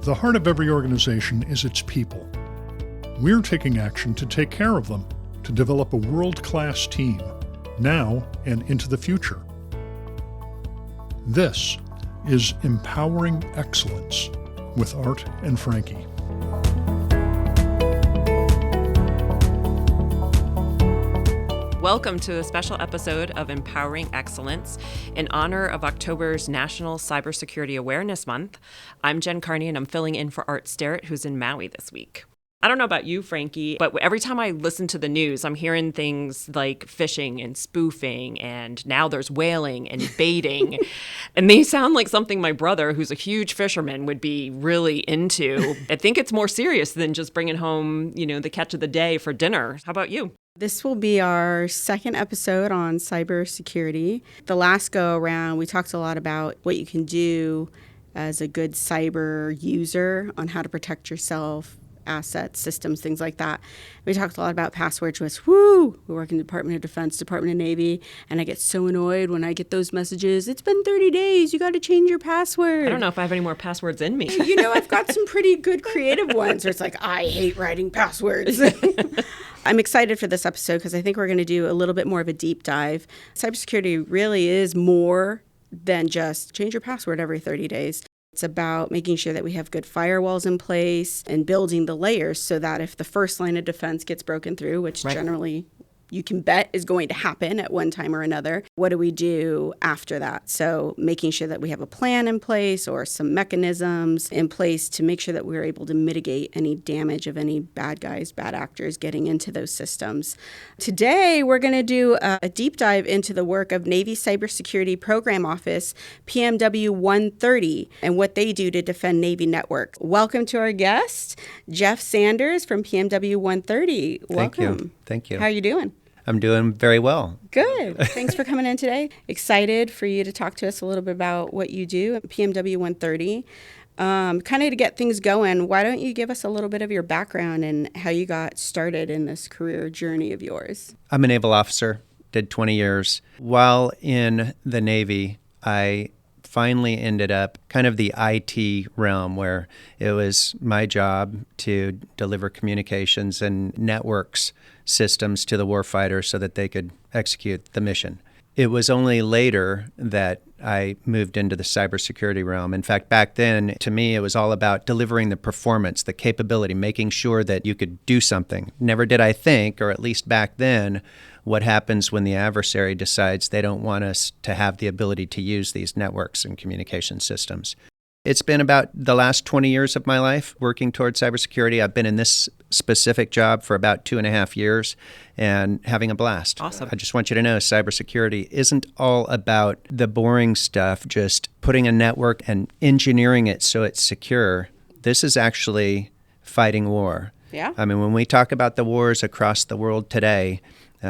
the heart of every organization is its people. We're taking action to take care of them, to develop a world-class team, now and into the future. This is Empowering Excellence with Art and Frankie. Welcome to a special episode of Empowering Excellence in honor of October's National Cybersecurity Awareness Month. I'm Jen Carney, and I'm filling in for Art Sterrett, who's in Maui this week. I don't know about you, Frankie, but every time I listen to the news, I'm hearing things like phishing and spoofing, and now there's whaling and baiting. And they sound like something my brother, who's a huge fisherman, would be really into. I think it's more serious than just bringing home, the catch of the day for dinner. How about you? This will be our second episode on cybersecurity. The last go around, we talked a lot about what you can do as a good cyber user on how to protect yourself, assets, systems, things like that. We talked a lot about password choice. We work in the Department of Defense, Department of Navy, and I get so annoyed when I get those messages. It's been 30 days. You got to change your password. I don't know if I have any more passwords in me. I've got some pretty good creative ones where it's like, I hate writing passwords. I'm excited for this episode because I think we're going to do a little bit more of a deep dive. Cybersecurity really is more than just change your password every 30 days. It's about making sure that we have good firewalls in place and building the layers so that if the first line of defense gets broken through, which generally you can bet is going to happen at one time or another, what do we do after that? So making sure that we have a plan in place or some mechanisms in place to make sure that we're able to mitigate any damage of any bad guys, bad actors getting into those systems. Today, we're going to do a deep dive into the work of Navy Cybersecurity Program Office, PMW 130, and what they do to defend Navy networks. Welcome to our guest, Jeff Sanders from PMW 130. Welcome. Thank you. How are you doing? I'm doing very well. Good. Thanks for coming in today. Excited for you to talk to us a little bit about what you do at PMW 130. Kind of to get things going, why don't you give us a little bit of your background and how you got started in this career journey of yours? I'm a naval officer, did 20 years. While in the Navy, I finally ended up kind of the IT realm where it was my job to deliver communications and networks systems to the warfighter so that they could execute the mission. It was only later that I moved into the cybersecurity realm. In fact, back then, to me, it was all about delivering the performance, the capability, making sure that you could do something. Never did I think, or at least back then, what happens when the adversary decides they don't want us to have the ability to use these networks and communication systems. It's been about the last 20 years of my life working towards cybersecurity. I've been in this specific job for about 2.5 years and having a blast. Awesome. I just want you to know cybersecurity isn't all about the boring stuff, just putting a network and engineering it so it's secure. This is actually fighting war. Yeah. I mean, when we talk about the wars across the world today,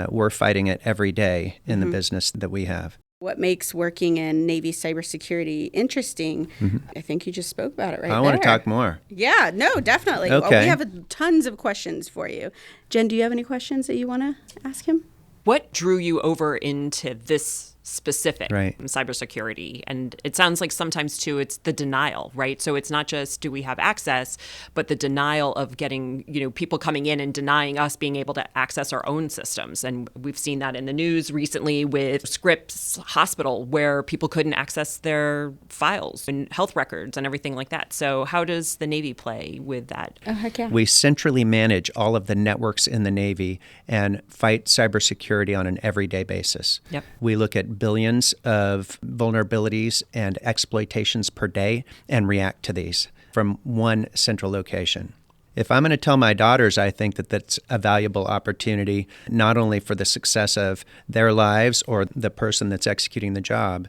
we're fighting it every day in the business that we have. What makes working in Navy cybersecurity interesting? I think you just spoke about it right there. I want to talk more. Yeah, no, definitely. Okay. Well, we have tons of questions for you. Jen, do you have any questions that you want to ask him? What drew you over into this specific Right. cybersecurity? And it sounds like sometimes too it's the denial, right? So it's not just do we have access, but the denial of getting, people coming in and denying us being able to access our own systems. And we've seen that in the news recently with Scripps Hospital where people couldn't access their files and health records and everything like that. So how does the Navy play with that? Oh, heck yeah. We centrally manage all of the networks in the Navy and fight cybersecurity on an everyday basis. Yep. We look at billions of vulnerabilities and exploitations per day and react to these from one central location. If I'm going to tell my daughters, I think that that's a valuable opportunity, not only for the success of their lives or the person that's executing the job,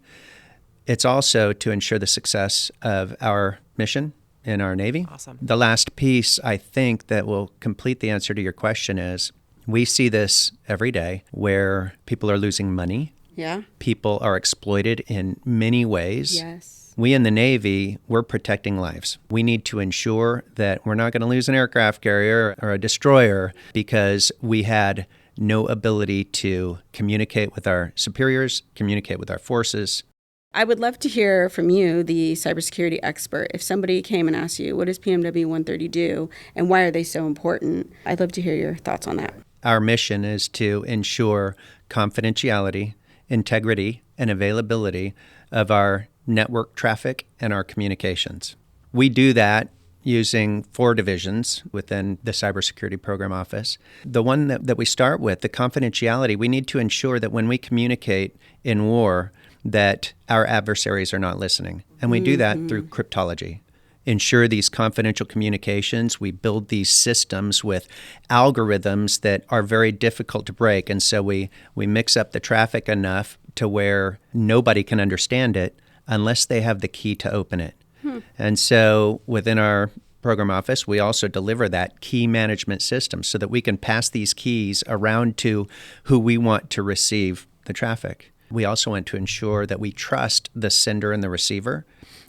it's also to ensure the success of our mission in our Navy. Awesome. The last piece, I think, that will complete the answer to your question is we see this every day where people are losing money. Yeah. People are exploited in many ways. Yes. We in the Navy, we're protecting lives. We need to ensure that we're not going to lose an aircraft carrier or a destroyer because we had no ability to communicate with our superiors, communicate with our forces. I would love to hear from you, the cybersecurity expert. If somebody came and asked you, what does PMW 130 do and why are they so important? I'd love to hear your thoughts on that. Our mission is to ensure confidentiality, integrity, and availability of our network traffic and our communications. We do that using 4 divisions within the Cybersecurity Program Office. The one that we start with, the confidentiality, we need to ensure that when we communicate in war, that our adversaries are not listening. And we do that through cryptology. Ensure these confidential communications. We build these systems with algorithms that are very difficult to break. And so we mix up the traffic enough to where nobody can understand it unless they have the key to open it. And so within our program office, we also deliver that key management system so that we can pass these keys around to who we want to receive the traffic. We also want to ensure that we trust the sender and the receiver,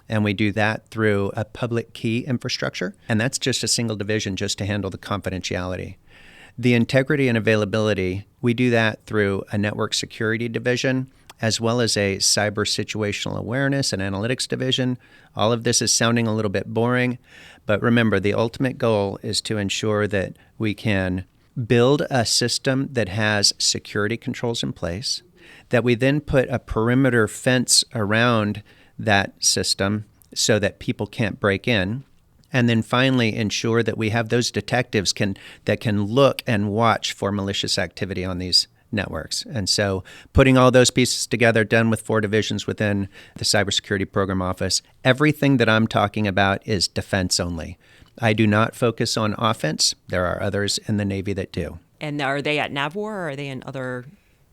and we do that through a public key infrastructure, and that's just a single division just to handle the confidentiality. The integrity and availability, we do that through a network security division, as well as a cyber situational awareness and analytics division. All of this is sounding a little bit boring, but remember, the ultimate goal is to ensure that we can build a system that has security controls in place, that we then put a perimeter fence around that system so that people can't break in, and then finally ensure that we have those detectives that can look and watch for malicious activity on these networks. And so putting all those pieces together, done with 4 divisions within the Cybersecurity Program Office, everything that I'm talking about is defense only. I do not focus on offense. There are others in the Navy that do. And are they at NAVWAR or are they in other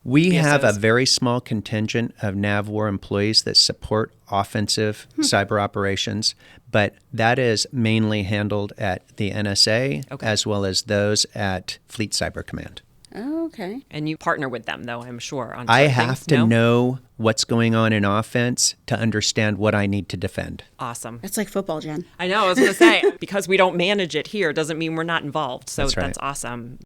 We have a PSOs? very small contingent of NAVWAR employees that support offensive cyber operations, but that is mainly handled at the NSA as well as those at Fleet Cyber Command. Oh, okay. And you partner with them, though, I'm sure. On I certain have things, to no? know what's going on in offense to understand what I need to defend. Awesome. It's like football, Jen. I know, I was going to say, because we don't manage it here doesn't mean we're not involved. So That's right. that's awesome.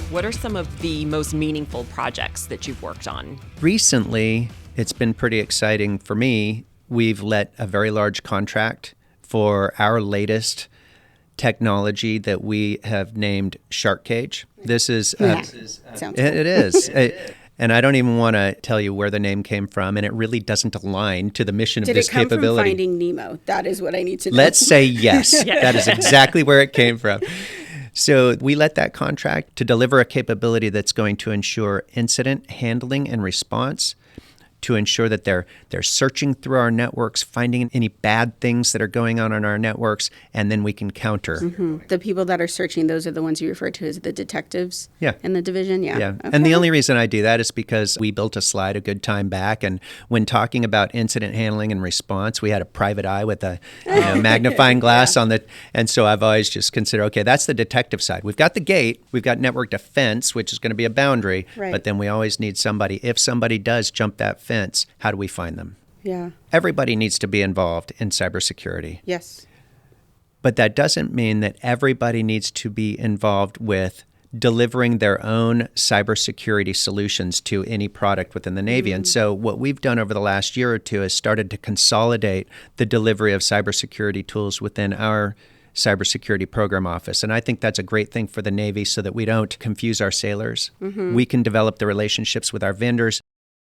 What are some of the most meaningful projects that you've worked on? Recently, it's been pretty exciting for me. We've let a very large contract for our latest technology that we have named Shark Cage. This is Sounds it is. And I don't even want to tell you where the name came from, and it really doesn't align to the mission Did of this it come capability. from Finding Nemo? That is what I need to know. Let's say yes. That is exactly where it came from. So we let that contract to deliver a capability that's going to ensure incident handling and response, to ensure that they're searching through our networks, finding any bad things that are going on our networks, and then we can counter. The people that are searching, those are the ones you refer to as the detectives in the division? Yeah. Yeah. Okay. And the only reason I do that is because we built a slide a good time back. And when talking about incident handling and response, we had a private eye with a magnifying glass on the. And so I've always just considered, okay, that's the detective side. We've got the gate, we've got network defense, which is going to be a boundary. Right. But then we always need somebody. If somebody does jump that fence, how do we find them? Yeah. Everybody needs to be involved in cybersecurity. Yes. But that doesn't mean that everybody needs to be involved with delivering their own cybersecurity solutions to any product within the Navy. And so what we've done over the last year or two is started to consolidate the delivery of cybersecurity tools within our cybersecurity program office. And I think that's a great thing for the Navy so that we don't confuse our sailors. We can develop the relationships with our vendors.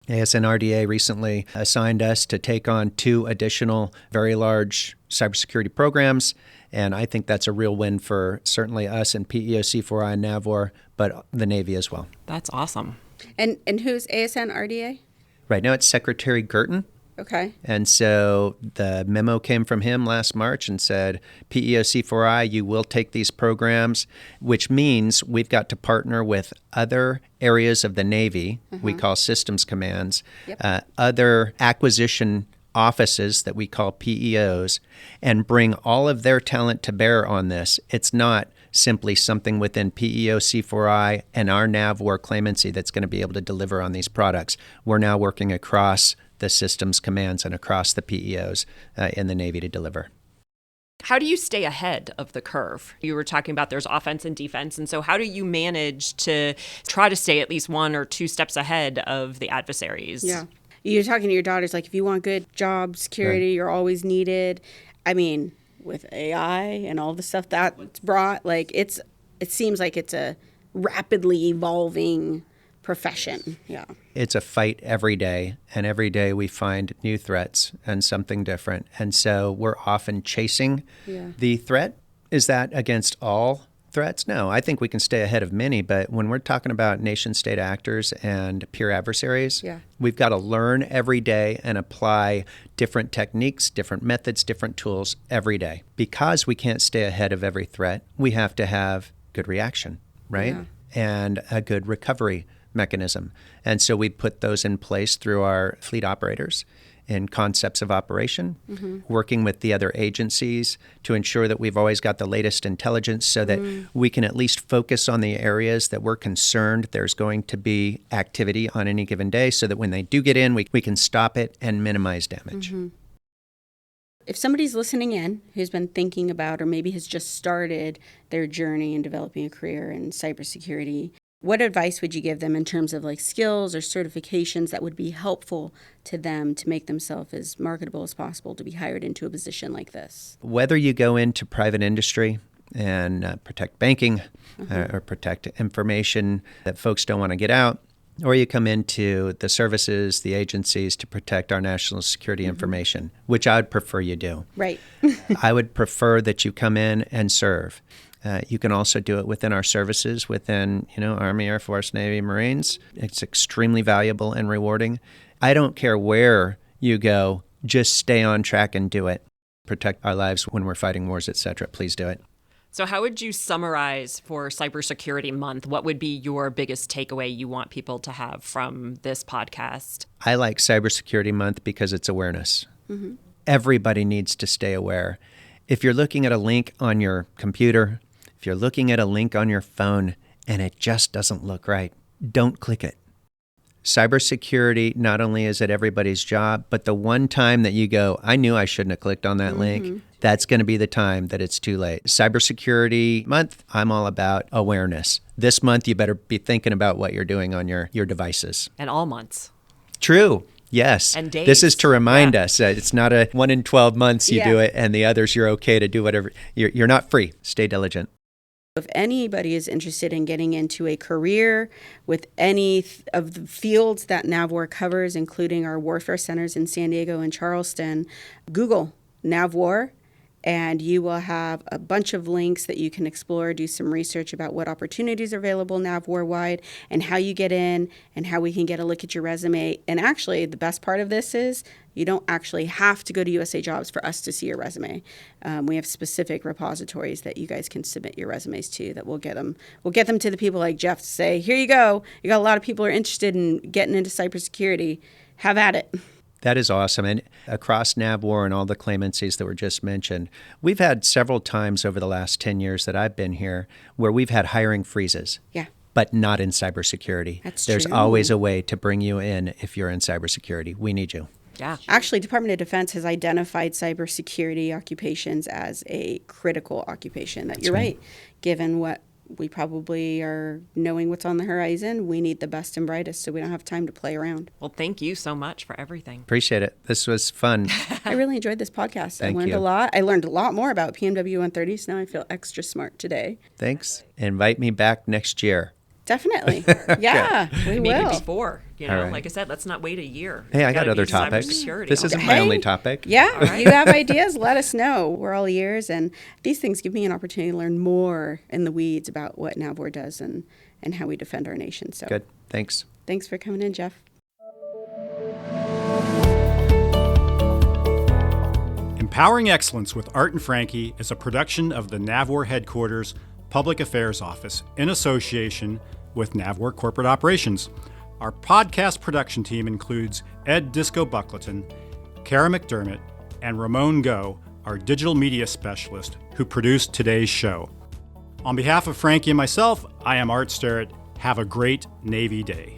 ASNRDA recently assigned us to take on 2 additional very large cybersecurity programs, and I think that's a real win for certainly us and PEO C4I and NAVWAR, but the Navy as well. That's awesome. And who's ASN RDA? Right now it's Secretary Girton. Okay. And so the memo came from him last March and said, PEO C4I, you will take these programs, which means we've got to partner with other areas of the Navy, we call systems commands, other acquisition offices that we call PEOs, and bring all of their talent to bear on this. It's not simply something within PEO C4I and our NAVWAR claimancy that's going to be able to deliver on these products. We're now working across the systems commands and across the PEOs in the Navy to deliver. How do you stay ahead of the curve? You were talking about there's offense and defense. And so how do you manage to try to stay at least 1 or 2 steps ahead of the adversaries? Yeah. You're talking to your daughters, like, if you want good job security, Right. you're always needed. I mean, with AI and all the stuff that's brought, like, it seems like it's a rapidly evolving profession. Yeah. It's a fight every day, and every day we find new threats and something different. And so we're often chasing the threat. Is that against all threats? No, I think we can stay ahead of many, but when we're talking about nation-state actors and peer adversaries, we've got to learn every day and apply different techniques, different methods, different tools every day. Because we can't stay ahead of every threat, we have to have good reaction, right? Yeah. And a good recovery mechanism. And so we put those in place through our fleet operators in concepts of operation, working with the other agencies to ensure that we've always got the latest intelligence so that we can at least focus on the areas that we're concerned there's going to be activity on any given day so that when they do get in, we can stop it and minimize damage. If somebody's listening in who's been thinking about or maybe has just started their journey in developing a career in cybersecurity, what advice would you give them in terms of like skills or certifications that would be helpful to them to make themselves as marketable as possible to be hired into a position like this? Whether you go into private industry and protect banking or protect information that folks don't want to get out, or you come into the services, the agencies to protect our national security information, which I would prefer you do. Right. I would prefer that you come in and serve. You can also do it within our services, within, Army, Air Force, Navy, Marines. It's extremely valuable and rewarding. I don't care where you go, just stay on track and do it. Protect our lives when we're fighting wars, etc. Please do it. So how would you summarize for Cybersecurity Month? What would be your biggest takeaway you want people to have from this podcast? I like Cybersecurity Month because it's awareness. Everybody needs to stay aware. If you're looking at a link on your computer, if you're looking at a link on your phone and it just doesn't look right, don't click it. Cybersecurity not only is it everybody's job, but the one time that you go, I knew I shouldn't have clicked on that link, that's going to be the time that it's too late. Cybersecurity Month, I'm all about awareness. This month, you better be thinking about what you're doing on your devices. And all months. True. Yes. And days. This is to remind us that it's not a 1 in 12 months you do it and the others you're okay to do whatever. You're not free. Stay diligent. If anybody is interested in getting into a career with any of the fields that NAVWAR covers, including our warfare centers in San Diego and Charleston, Google NAVWAR, and you will have a bunch of links that you can explore, do some research about what opportunities are available NAVWAR-wide and how you get in and how we can get a look at your resume. And actually, the best part of this is you don't actually have to go to USA Jobs for us to see your resume. We have specific repositories that you guys can submit your resumes to that we'll get them to the people like Jeff to say, here you go. You got a lot of people who are interested in getting into cybersecurity. Have at it. That is awesome. And across NAVWAR and all the claimancies that were just mentioned, we've had several times over the last 10 years that I've been here where we've had hiring freezes. Yeah. But not in cybersecurity. There's true. always a way to bring you in if you're in cybersecurity. We need you. Yeah. Actually, Department of Defense has identified cybersecurity occupations as a critical occupation. That you're right. Given what we probably are knowing what's on the horizon, we need the best and brightest, so we don't have time to play around. Well, thank you so much for everything. Appreciate it. This was fun. I really enjoyed this podcast. Thank I learned you. a lot. I learned a lot more about PMW 130s. Now I feel extra smart today. Thanks. Invite me back next year. Definitely. Yeah, we Maybe will. before, All right. Like I said, let's not wait a year. Hey, I It's got gotta other be topics. cybersecurity This all isn't day. my only topic. Yeah, you have ideas, let us know. We're all ears, and these things give me an opportunity to learn more in the weeds about what NAVWAR does and how we defend our nation. So Good. Thanks. Thanks for coming in, Jeff. Empowering Excellence with Art and Frankie is a production of the NAVWAR Headquarters Public Affairs Office in association with NAVWAR Corporate Operations. Our podcast production team includes Ed Disco Buckleton, Kara McDermott, and Ramon Go, our digital media specialist who produced today's show. On behalf of Frankie and myself, I am Art Sterrett. Have a great Navy day.